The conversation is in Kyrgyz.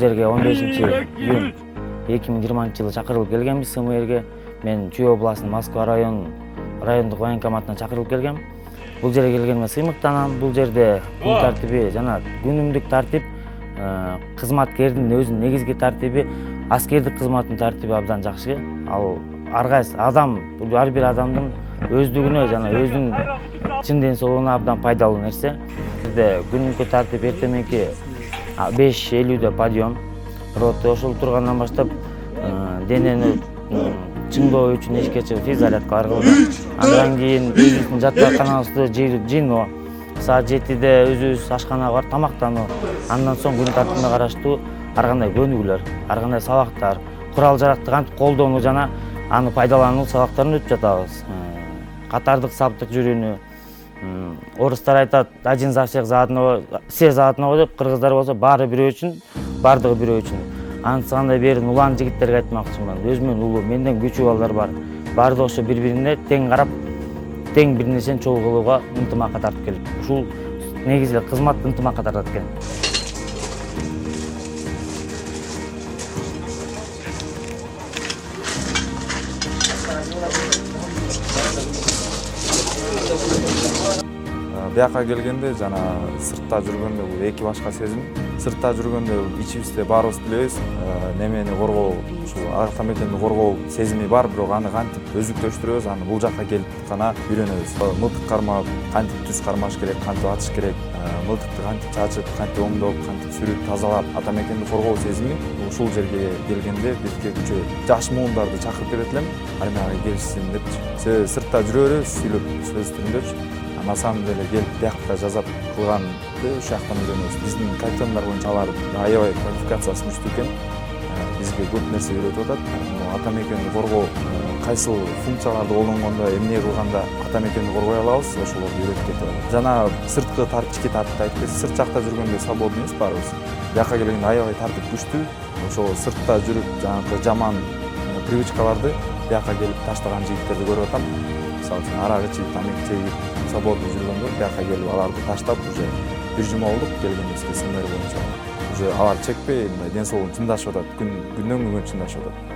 жерге 15-iyun 2020-жылы чакырылып келгенбиз СМРге. Мен Чүй областынын Москва райондук военкоматына чакырылып келгем. Бул жерге келгениме сыймыктанам. Бул жерде күн тартиби жана күнүмдүк тартип, кызматкердин өзүнүн негизги тартиби, аскердик кызматтын тартиби абдан жакшы. Ал ар кайсы адам, ар бир адамдын өздүгүнө жана өзүнүн чын ден соолугуна абдан пайдалуу нерсе. Бизде күнүмкү тартип эртеменки 5:50-де подъем, рота ошол тургандан баштап денени чыңдоо үчүн эшикке чыгып физзарядкалар кылды. Андан кийин өзүбүздүн жатаканабызды жыйноо, саат 7-де өзүбүз ашканага барып тамактануу. Андан соң күн тартибине караштуу ар кандай көнүгүүлөр, ар кандай сабактар, курал жаракты кантип колдонуу жана аны пайдалануу сабактарын өтүп жатабыз. Катардык саптык жүрүүнү, орустар айтат, один за всех за одного, все за одного деп, кыргыздар болсо баары бирөө үчүн, бардыгы бирөө үчүн. Антысыкандай берин улан жигиттерге айтмакчымын. Өзүмөн улуу, менден күчүү балдар бар. Баардыгы ошо бири-бирине тең карап, тең бир нерсени чогуу кылууга ынтымакка тартып келип. Ушул негизи кызмат ынтымакка тартат экен. Бияка келгенде жана сыртта жүргөндө бул эки башка сезим. Сыртта жүргөндө ичибизде баарыбыз билебиз, немени коргоо, ушул ата мекенди коргоо сезими бар, бирок аны кантип өзүктөштүрөбүз, аны бул жакка келип гана үйрөнөбүз. Мылтык кармап, кантип түз кармаш керек, кантип атыш керек, мылтыкты кантип чачып, кантип оңдоп, кантип сүрүп тазалап, ата мекенди коргоо сезими ушул жерге келгенде бизге жаш муундарды чакырып берет элем. Армияга келишсин депчи. Себеби сыртта жүрө беребиз, сүйлөп сөз түрүндөчү. На самом деле келип биякта жазап кылганды ушул жактан үйрөнөбүз. Биздин капитандар боюнча алар аябай квалификациясы күчтүү экен. Бизге көп нерсе үйрөтүп атат. Ата мекенди коргоо, кайсыл функцияларды колдонгондо, эмне кылганда ата мекенди коргой алабыз, ошолорду үйрөтүп кетип атат. Жана сырткы ички тартипти айтып кетти. Сырт жакта жүргөндө свободныйбыз баарыбыз. Бияка келгенде аябай тартип күчтүү. Ошол сыртта жүрүп, жанагы жаман привычкаларды бияка келип таштаган жигиттерди көрүп атам. Мисалы үчүн арак ичип, тамак жеп, свободно жүргөндө бияка келип аларды таштап, уже бир жума болдук келгенибизге СМР боюнча. Уже алар чекпей, ден соолугун чындашып атат, күндөн күнгө чындашып атат.